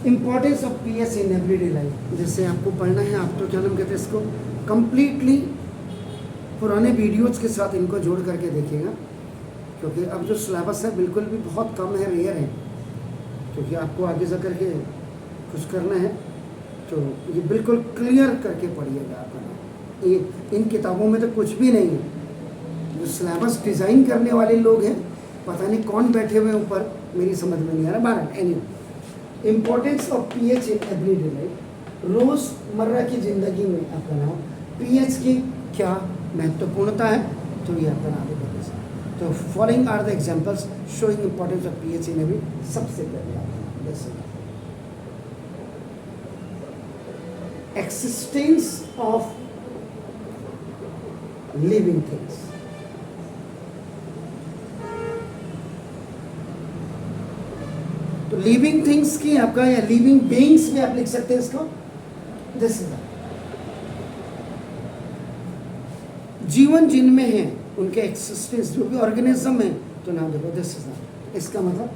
Importance of pH in everyday life, जैसे आपको पढ़ना है, आप तो क्या नाम कहते हैं इसको, कंप्लीटली पुराने वीडियोज़ के साथ इनको जोड़ करके देखिएगा, क्योंकि अब जो सिलेबस है बिल्कुल भी बहुत कम है, रेयर है, क्योंकि आपको आगे जा करके कुछ करना है, तो ये बिल्कुल क्लियर करके पढ़िएगा आप। ये इन किताबों में तो कुछ भी नहीं है। जो सिलेबस डिज़ाइन करने वाले लोग हैं, पता नहीं कौन बैठे हुए हैं ऊपर, मेरी समझ में नहीं आ रहा। बारह any importance of pH in everyday life, रोज़मर्रा की ज़िंदगी में आपका नाम पीएच की क्या महत्वपूर्णता है, तो ये आपका नाम है। तो following are the examples showing importance of pH in every. सबसे पहले आपका जैसे existence of living things, तो लिविंग थिंग्स की आपका, या लिविंग बीइंग्स भी आप लिख सकते हैं इसको, जैसे जीवन जिनमें है उनके एक्सिस्टेंस, जो भी ऑर्गेनिज्म है, तो नाम देखो दिस इज, इसका मतलब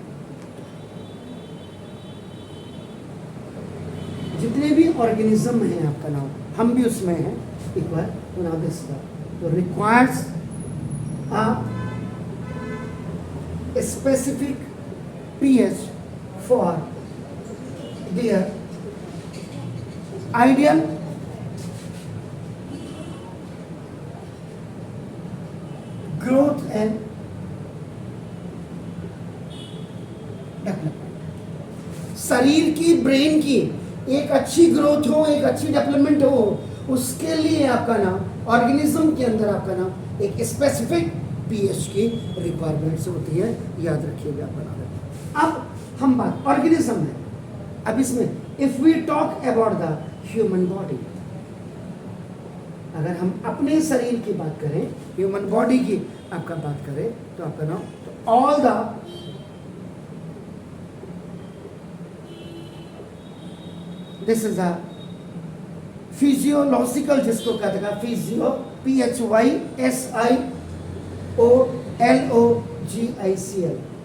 जितने भी ऑर्गेनिज्म हैं आपका नाम, हम भी उसमें हैं एक बार, तो नाम दिस, तो requires a specific pH for their ideal growth and development. शरीर की, ब्रेन की एक अच्छी ग्रोथ हो, एक अच्छी डेवलपमेंट हो, उसके लिए आपका नाम ऑर्गेनिज्म के अंदर आपका नाम एक स्पेसिफिक पीएच की रिक्वायरमेंट्स होती है, याद रखिएगा आपका नाम। अब हम बात ऑर्गेनिज्म है, अब इसमें if we talk about the human body, अगर हम अपने शरीर की बात करें, ह्यूमन बॉडी की आपका बात करें, तो आपका नाम, तो all the this is a physiological, जिसको कहते हैं फिजियो, PHYSIOLOGICL,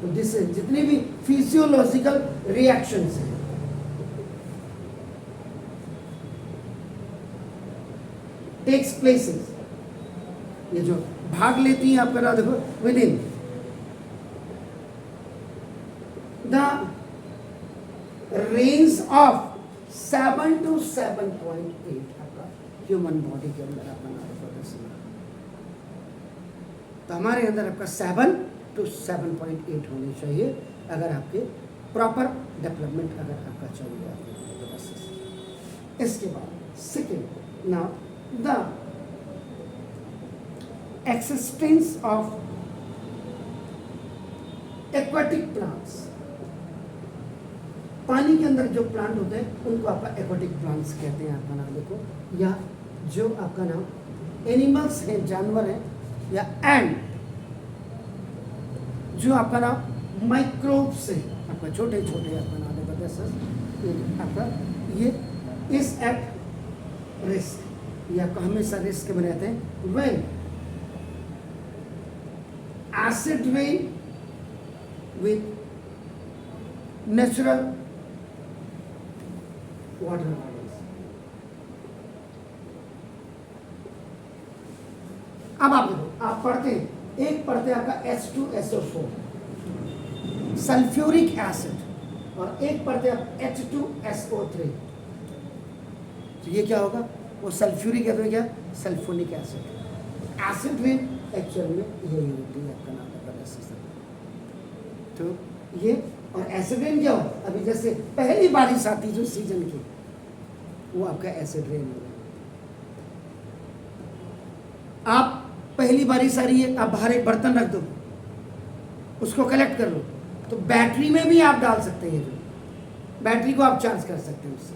तो दिस जितनी भी फिजियोलॉजिकल रिएक्शंस हैं, टेक्स प्लेसेस, ये जो भाग लेती हैं आपका नाम देखो, with in the range of 7 to 7.8 आपका ह्यूमन बॉडी के अंदर आपका नाम, तो हमारे अंदर आपका 7 to 7.8 होनी चाहिए, अगर आपके प्रॉपर डेवलपमेंट अगर आपका चाहिए आपके। इसके बाद second, now the existence of aquatic plants, पानी के अंदर जो प्लांट होते हैं उनको आपका एक्वाटिक प्लांट्स कहते हैं आपका नाम देखो, या जो आपका नाम एनिमल्स हैं, जानवर हैं, या एंड जो आपका नाम माइक्रोब्स है, आपका छोटे छोटे आपका नाम देखो, जैसे आपका ये इज एट रिस्क, ये आपका हमेशा रिस्क में रहते हैं। When acid rain with natural water bodies. अब आप देखो, आप पढ़ते हैं, एक पढ़ते हैं आपका H2SO4 सल्फ्यूरिक एसिड, और एक पढ़ते हैं आप H2SO3, तो ये क्या होगा, वो सल्फ्यूरिक है, तो क्या sulphonic acid. Acid rain actual में यही होती है आपका नाम है, तो ये, और एसिड रेन क्या हो, अभी जैसे पहली बारिश आती जो सीजन की, वो आपका एसिड रेन होगा। आप पहली बारिश आ रही है, आप बाहर एक बर्तन रख दो, उसको कलेक्ट कर लो, तो बैटरी में भी आप डाल सकते हैं, जो बैटरी को आप चार्ज कर सकते हैं उससे,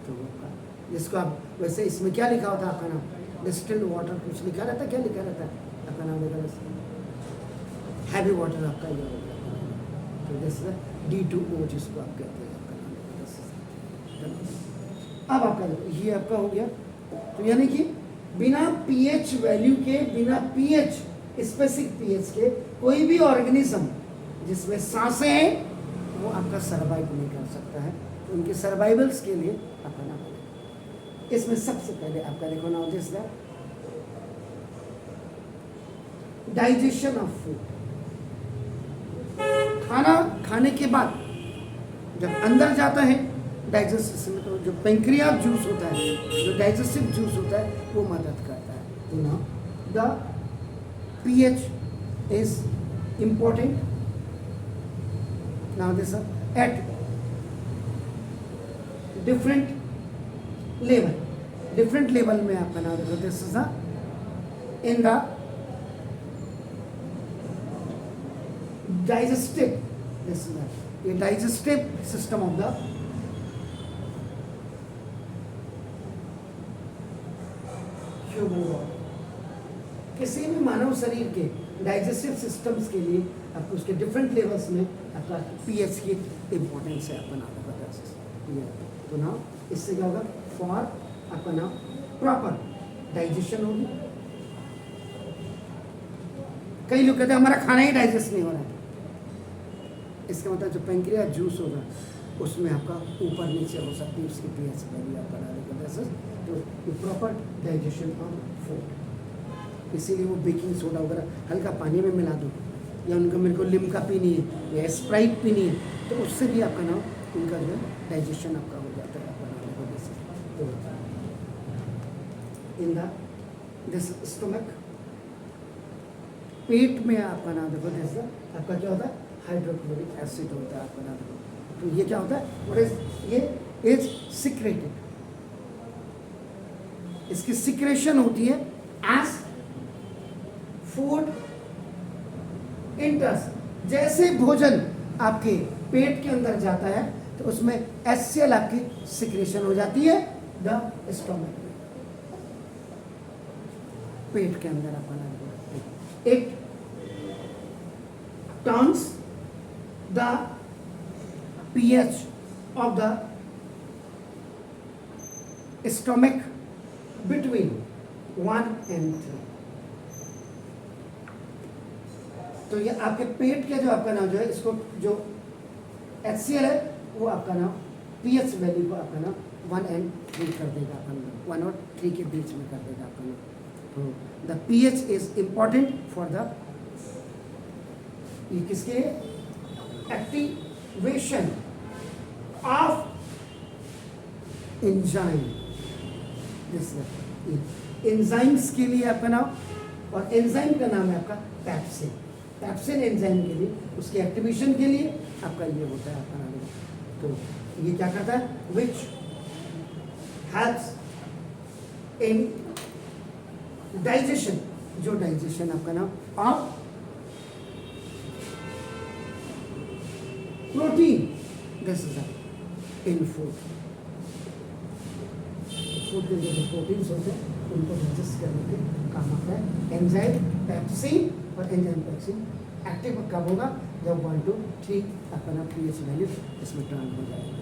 तो जिसको आप, वैसे इसमें क्या लिखा होता है आपका नाम, डिस्टिल्ड वाटर कुछ लिखा रहता है, क्या लिखा रहता है आपका नाम देखा, हैवी वाटर आपका ये हो गया, तो जैसे D2O जिसको आप कहते हैं आपका नाम। अब आपका ये आपका हो गया, तो यानी कि बिना पीएच वैल्यू के, बिना पीएच स्पेसिफिक पीएच के कोई भी ऑर्गेनिज्म जिसमें सांसें हैं वो आपका सर्वाइव नहीं कर सकता है। तो उनके सर्वाइवल्स के लिए आपका नाम, इसमें सबसे पहले आपका देखो now this the digestion of food. खाना खाने के बाद जब अंदर जाता है डाइजेस्ट सिस्टम में, तो जो पेंक्रियाज जूस होता है, जो डाइजेस्टिव जूस होता है, वो मदद करता है। तो now the pH is important. Now this at different level में आपका नाम देखो, this is the in the digestive, this is the digestive system of the human body। किसी भी मानव शरीर के डाइजेस्टिव सिस्टम्स के लिए आपको उसके डिफरेंट लेवल्स में आपका पीएच की इम्पोर्टेंस है आपका नाम पता है। तो नाउ इससे क्या होगा, फॉर आपका नाम प्रॉपर डाइजेशन होगी। कई लोग कहते हैं हमारा खाना ही डाइजेस्ट नहीं हो रहा है, इसका मतलब जो पेंक्रियाज जूस होगा उसमें आपका ऊपर नीचे हो सकती है उसकी पीएच वैल्यू आपका डालने की वजह से। तो प्रॉपर डाइजेशन ऑफ फूड, इसीलिए वो बेकिंग सोडा वगैरह हल्का पानी में मिला दो, या उनको मेरे को लिम्का पीनी है या स्प्राइट पीनी है, तो उससे भी आपका नाम उनका जो है डाइजेशन आपका हो जाता है आपका नाम वजह से। तो इन द दिस स्टमक, पेट में आपका नाम देखो जैसा आपका क्या होता है, हाइड्रोक्लोरिक एसिड होता है आपका नाम देखो। तो ये क्या होता है, और ये इज सिक्रेटेड, इसकी सिक्रेशन होती है एज फूड इंटर्स। जैसे भोजन आपके पेट के अंदर जाता है तो उसमें HCl आपकी सिक्रेशन हो जाती है द स्टोमक, पेट के अंदर आपका नाम it turns the pH of the stomach between 1 and 3। तो ये आपके पेट का जो आपका नाम जो है, इसको जो HCl है वो आपका नाम pH वैल्यू को आपका नाम 1 and 3 कर देगा, आपका नाम 1 और 3 के बीच में कर देगा आपका नाम। तो the pH is important for the, ये किसके एक्टिवेशन ऑफ एंजाइम, एंजाइम्स के लिए आपका नाम, और एंजाइम का नाम है आपका पैप्सिन। पैप्सिन एंजाइम के लिए, उसके एक्टिवेशन के लिए आपका ये होता है आपका नाम। तो ये क्या करता है, विच हेल्प्स इन डाइजेशन, जो डाइजेशन आपका नाम of protein, this is in food. Food के जो प्रोटीन्स होते हैं उनको डाइजेस्ट करने के काम आता है एंजाइम पैप्सिन। और एंजाइम पैप्सिन एक्टिव कब होगा, जब 1 to 3 अपना pH वैल्यू इसमें टर्न हो जाएगा।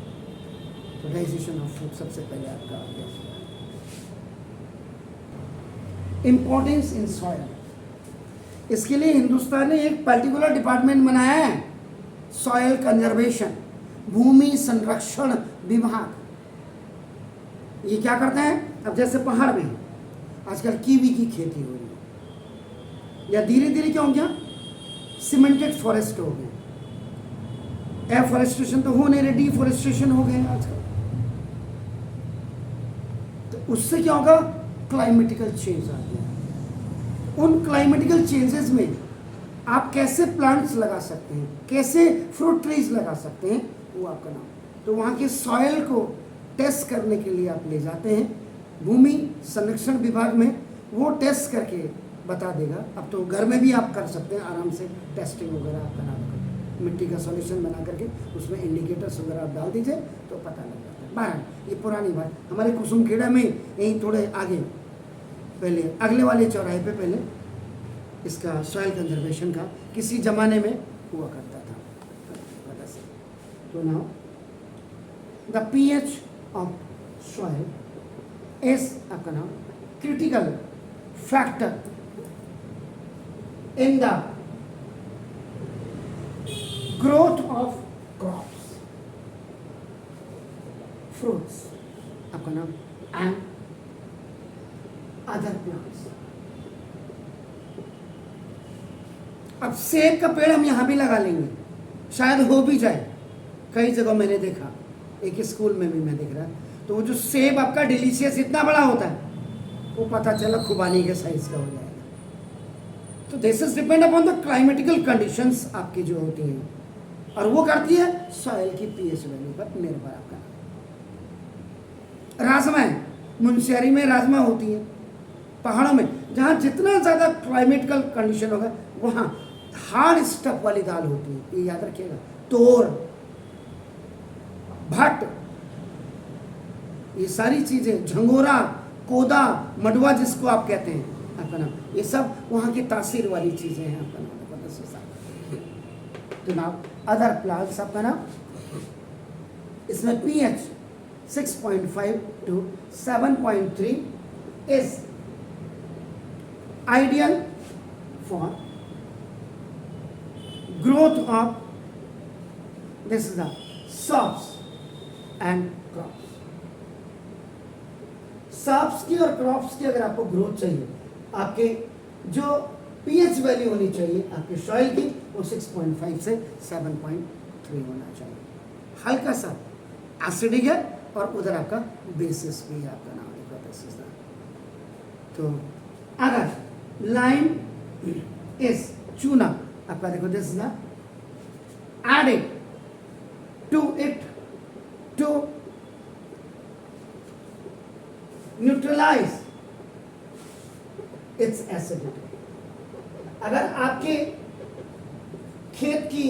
तो डाइजेशन ऑफ फूड सबसे पहले आपका आ गया। इम्पोर्टेंस इन सॉयल, इसके लिए हिंदुस्तान ने एक पर्टिकुलर डिपार्टमेंट बनाया है, सॉयल कंजर्वेशन, भूमि संरक्षण विभाग। ये क्या करते हैं, अब जैसे पहाड़ में आजकल कीवी की खेती हो रही है, या धीरे धीरे क्या हो गया, सीमेंटेड फॉरेस्ट हो गए, एफॉरेस्टेशन तो हो नहीं रहे, डिफॉरेस्टेशन हो गए आजकल। तो उससे क्या होगा, क्लाइमेटिकल चेंज आ गया। उन क्लाइमेटिकल चेंजेस में आप कैसे प्लांट्स लगा सकते हैं, कैसे फ्रूट ट्रीज लगा सकते हैं, वो आपका नाम। तो वहाँ के सॉयल को टेस्ट करने के लिए आप ले जाते हैं भूमि संरक्षण विभाग में, वो टेस्ट करके बता देगा। अब तो घर में भी आप कर सकते हैं आराम से टेस्टिंग वगैरह आपका नाम कर, मिट्टी का सॉल्यूशन बना करके उसमें इंडिकेटर्स वगैरह आप डाल दीजिए तो पता लग जाता है। बाहर ये पुरानी बात, हमारे कुसुमखेड़ा में यहीं थोड़े आगे पहले अगले वाले चौराहे पे पहले इसका सॉइल कंजर्वेशन का किसी ज़माने में हुआ करता था। तो now the pH of soil is आपका नाम critical factor in the growth of crops। fruits, आपका नाम, and other plants. अब सेब का पेड़ हम यहाँ भी लगा लेंगे, शायद हो भी जाए, कई जगह मैंने देखा, एक स्कूल में भी मैं देख रहा, तो वो जो सेब आपका डिलीशियस इतना बड़ा होता है, वो पता चला खुबानी के साइज का हो जाएगा। तो this is depend upon the climatical conditions आपकी जो होती हैं, और वो करती है सॉइल की पीएच वैल्यू पर निर्भर आपका। राजमा, मुंशियारी में राजमा होती है, पहाड़ों में जहाँ जितना ज़्यादा क्लाइमेटिकल कंडीशन होगा वहाँ हार्ड स्टफ वाली दाल होती है, ये याद रखिएगा। तोर, भट्ट, ये सारी चीज़ें, झंगोरा, कोदा, मडवा जिसको आप कहते हैं आपका नाम, ये सब वहाँ की तासीर वाली चीज़ें हैं आपका नाम। तो नाउ अदर प्लांट्स आपका नाम, इसमें pH 6.5 to 7.3 is ideal for growth of this is the crops and crops. Subs की और क्रॉप्स की अगर आपको ग्रोथ चाहिए, आपके जो पीएच वैल्यू होनी चाहिए आपके सॉइल की, वो 6.5 से 7.3 होना चाहिए। हल्का सा एसिडिक है और उधर आपका बेसिस भी है आपका नाम देखो। तो अगर लाइम इज चूना आपका देखो, this is added to it to neutralise its acidity. अगर आपके खेत की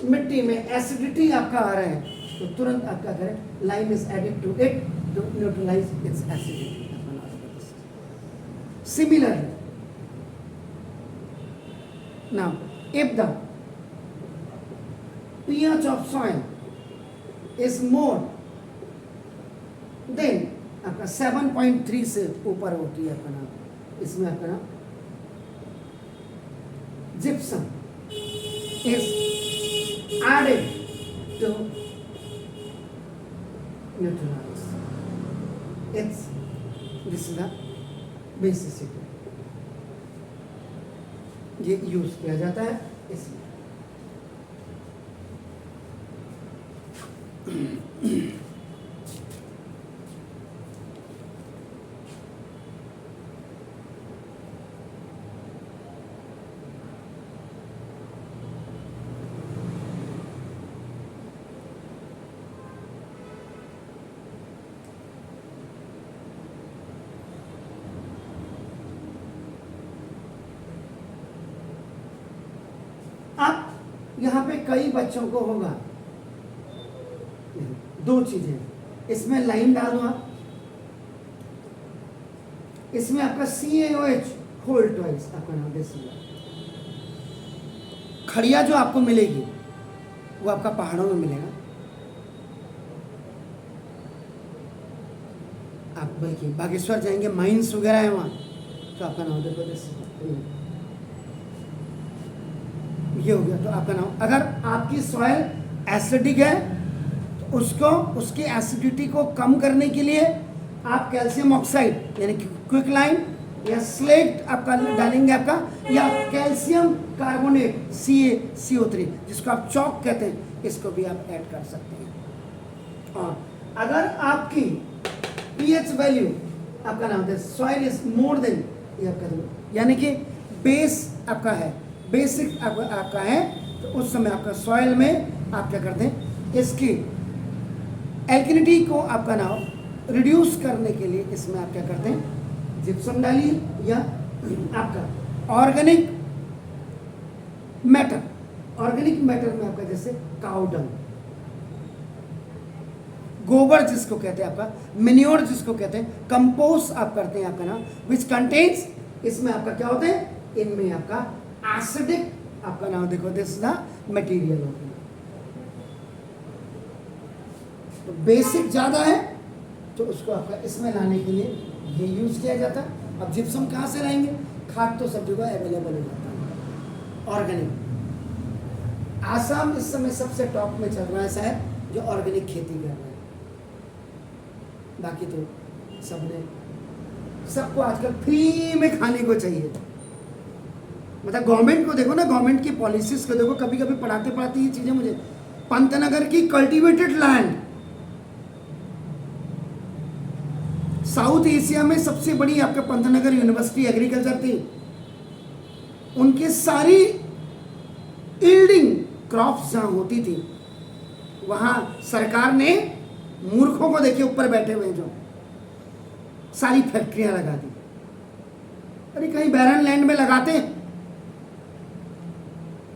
मिट्टी में एसिडिटी आपका आ रहा है तो तुरंत आपका करें lime is added to it to neutralise its acidity. Similarly now if the pH of soil is more than आपका 7.3 से ऊपर होती है आपका नाम, इसमें आपका नाम gypsum is added to neutralise its this is the basicity. ये यूज किया जाता है इसमें। अब यहाँ पे कई बच्चों को होगा दो चीजें, इसमें लाइन डालो आप, इसमें आपका CaOH होल ट्वाइस आपका नाम देगा। खड़िया जो आपको मिलेगी वो आपका पहाड़ों में मिलेगा, आप बल्कि बागेश्वर जाएंगे माइंस वगैरह है वहाँ, तो आपका नाम देखो ये हो गया। तो आपका नाम, अगर आपकी सॉइल एसिडिक है तो उसको उसकी एसिडिटी को कम करने के लिए आप कैल्शियम ऑक्साइड यानी क्विक लाइम या स्लेट आपका डालेंगे आपका, या कैल्शियम कार्बोनेट CaCO3 जिसको आप चौक कहते हैं, इसको भी आप ऐड कर सकते हैं। और अगर आपकी pH वैल्यू आपका नाम है सॉइल इज मोर देन ये आपका यानी कि बेस आपका है, बेसिक आपका है, तो उस समय आपका सॉइल में आप क्या करते हैं, इसकी एल्कलिनिटी को आपका नाम रिड्यूस करने के लिए इसमें आप क्या करते हैं, जिप्सम डालिए या आपका ऑर्गेनिक मैटर। ऑर्गेनिक मैटर में आपका जैसे काउ डंग, गोबर जिसको कहते हैं आपका, मेन्योर जिसको कहते हैं, कंपोस्ट आप करते हैं आपका नाम, विच कंटेन्स, इसमें आपका क्या होता है, इनमें आपका एसिडिक आपका नाम देखो दिस द मटेरियल होता है। तो बेसिक ज़्यादा है तो उसको आपका इसमें लाने के लिए ये यूज़ किया जाता है। अब जिप्सम कहाँ से लाएंगे, खाद तो सब जगह अवेलेबल हो जाता है ऑर्गेनिक। आसाम इस समय सबसे टॉप में चल रहा है शायद, जो ऑर्गेनिक खेती कर रहा है। बाकी तो सबको आजकल फ्री में खाने को चाहिए। मतलब गवर्नमेंट को देखो ना, गवर्नमेंट की पॉलिसीज को देखो, कभी कभी पढ़ाते पढ़ाते ये चीजें मुझे, पंतनगर की कल्टीवेटेड लैंड साउथ एशिया में सबसे बड़ी आपका पंतनगर यूनिवर्सिटी एग्रीकल्चर थी, उनकी सारी यील्डिंग क्रॉप्स जहां होती थी वहां सरकार ने मूर्खों को देखिए ऊपर बैठे हुए जो सारी फैक्ट्रियां लगा दी। अरे कहीं बैरन लैंड में लगाते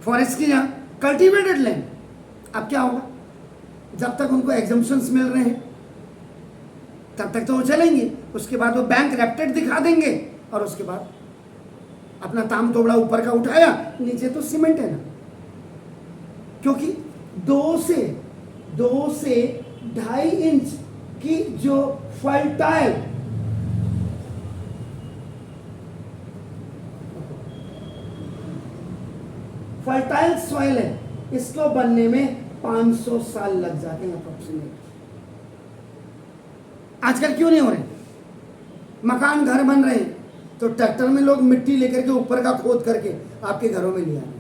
फॉरेस्ट की जहां कल्टीवेटेड लैंड, अब क्या होगा? जब तक उनको एग्जम्पशंस मिल रहे हैं तब तक तो वो चलेंगे, उसके बाद वो बैंक रैप्टेड दिखा देंगे और उसके बाद अपना ताम तोबड़ा ऊपर का उठाया, नीचे तो सीमेंट है ना। क्योंकि 2 से 2.5 इंच की जो फर्टाइल सॉइल है, इसको बनने में 500 साल लग जाते हैं अप्रोक्सीमेट। आजकल क्यों नहीं हो रहे? मकान घर बन रहे हैं तो ट्रैक्टर में लोग मिट्टी लेकर के ऊपर का खोद करके आपके घरों में ले आ रहे हैं।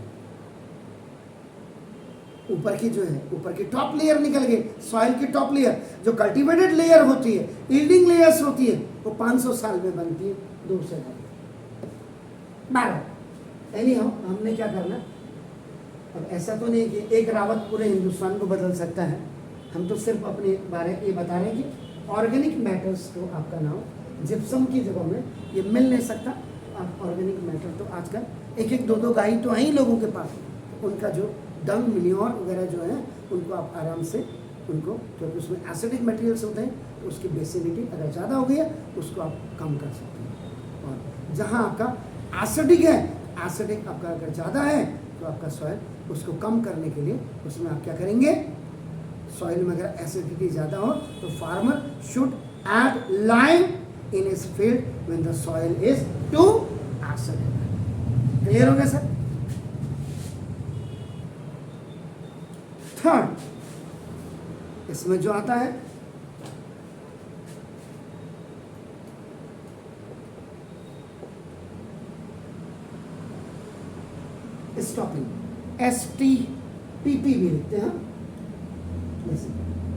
ऊपर की जो है, ऊपर की टॉप लेयर निकल गई, सॉइल की टॉप लेयर जो कल्टीवेटेड लेयर होती है, यील्डिंग लेयर्स होती है, वो 500 साल में बनती है, 2 से 12। एनी हाउ, हमने क्या करना? अब ऐसा तो नहीं कि एक रावत पूरे हिंदुस्तान को बदल सकता है। हम तो सिर्फ अपने बारे ये बता रहे हैं कि ऑर्गेनिक मैटर्स को आपका नाम जिप्सम की जगह में ये मिल नहीं सकता। आप ऑर्गेनिक मैटर तो आजकल एक 2 गाय तो हैं ही लोगों के पास, उनका जो डंग मिलियोर वगैरह जो है उनको आप आराम से उनको, क्योंकि उसमें एसिडिक मटेरियल्स होते हैं तो उसकी बेसिडिटी अगर ज़्यादा हो गई है उसको आप कम कर सकते हैं। और जहाँ आपका एसिडिक है, एसिडिक आपका अगर ज़्यादा है तो आपका सॉइल उसको कम करने के लिए उसमें आप क्या करेंगे? सॉइल में अगर एसिडिटी ज़्यादा हो तो farmer should add lime in his field when the soil is too acidic. Clear हो गया सर? थर्ड, इसमें जो आता है स्टॉपिंग, STPP भी लिखते हैं,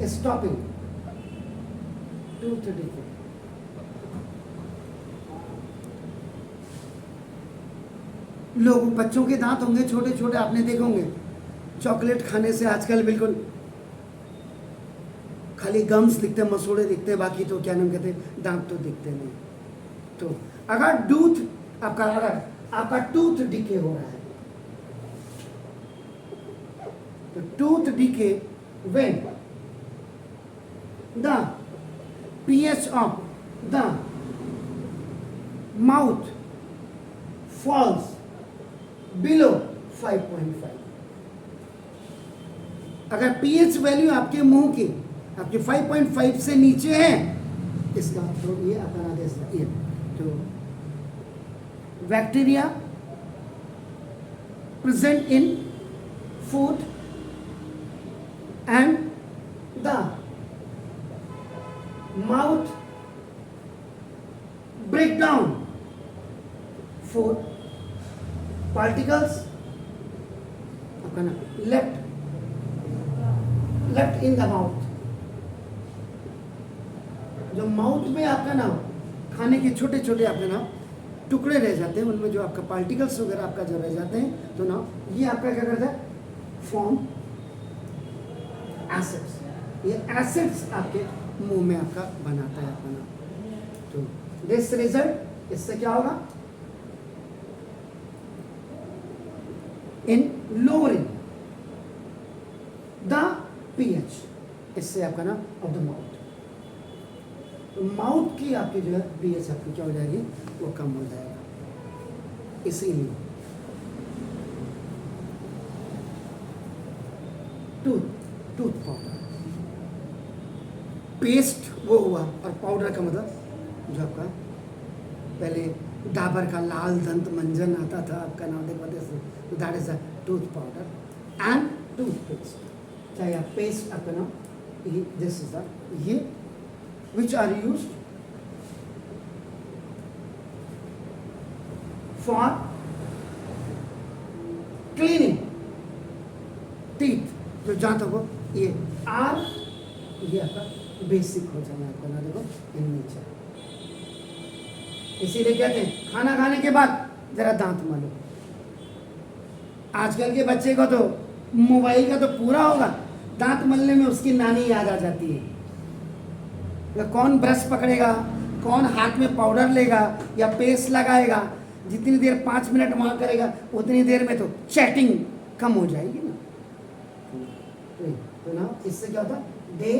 स्टॉपिंग टूथ डिके। लोग बच्चों के दांत होंगे छोटे छोटे, आपने देखे होंगे चॉकलेट खाने से आजकल बिल्कुल खाली गम्स दिखते हैं, मसूड़े दिखते हैं, बाकी तो क्या नाम कहते हैं, दांत तो दिखते नहीं। तो अगर आपका टूथ डिके हो रहा है तो tooth decay when the pH of the mouth falls below 5.5। अगर pH वैल्यू आपके मुंह की आपके 5.5 से नीचे है, इसका तो ये अपना आदेश है, तो bacteria present in food and the mouth break down food particles आपका ना left in the mouth। जो माउथ में आपका ना खाने के छोटे छोटे आपके ना टुकड़े रह जाते हैं, उनमें जो आपका पार्टिकल्स वगैरह आपका जो रह जाते हैं, तो ना ये आपका क्या करता है? Form acids. ये एसिड्स आपके मुंह में आपका बनाता है अपना। तो दिस रिजल्ट, इससे क्या होगा? इन लोअरिंग द पीएच, इससे आपका ना ऑफ द माउथ, तो माउथ की आपकी जो है पीएच आपकी क्या हो जाएगी? वो कम हो जाएगा। इसीलिए टूथ पाउडर, पेस्ट वो हुआ, और पाउडर का मतलब जो आपका पहले डाबर का लाल दंत मंजन आता था आपका नाम देखते से, तो that is a tooth powder and tooth paste. चाहे आप पेस्ट आपका नाम, दिस इज द, ये which are used for cleaning teeth, जो दांतों को, ये आर, ये आपका बेसिक हो जाना आपका ना, देखो इन नीचे। इसीलिए कहते हैं खाना खाने के बाद जरा दांत मलो। आजकल के बच्चे को तो मोबाइल का तो पूरा होगा, दांत मलने में उसकी नानी याद आ जाती है। कौन ब्रश पकड़ेगा, कौन हाथ में पाउडर लेगा या पेस्ट लगाएगा, जितनी देर 5 मिनट वहां करेगा उतनी देर में तो चैटिंग कम हो जाएगी ना। तो ना इससे क्या होता, दे,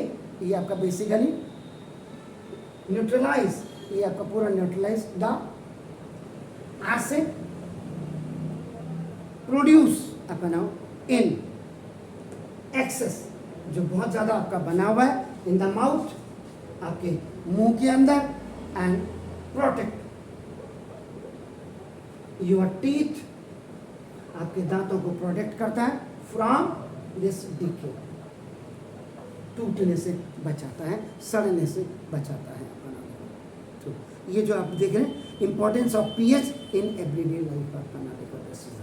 ये आपका बेसिकली न्यूट्रलाइज, ये आपका पूरा न्यूट्रलाइज द एसिड प्रोड्यूस आपका नाउ इन एक्सेस, जो बहुत ज्यादा आपका बना हुआ है इन द माउथ, आपके मुंह के अंदर, एंड प्रोटेक्ट योर टीथ, आपके दांतों को प्रोटेक्ट करता है फ्रॉम दिस डीके, टूटने से बचाता है, सड़ने से बचाता है। तो ये जो आप देख रहे हैं importance of pH in everyday life आपका ना, देखो दिस इज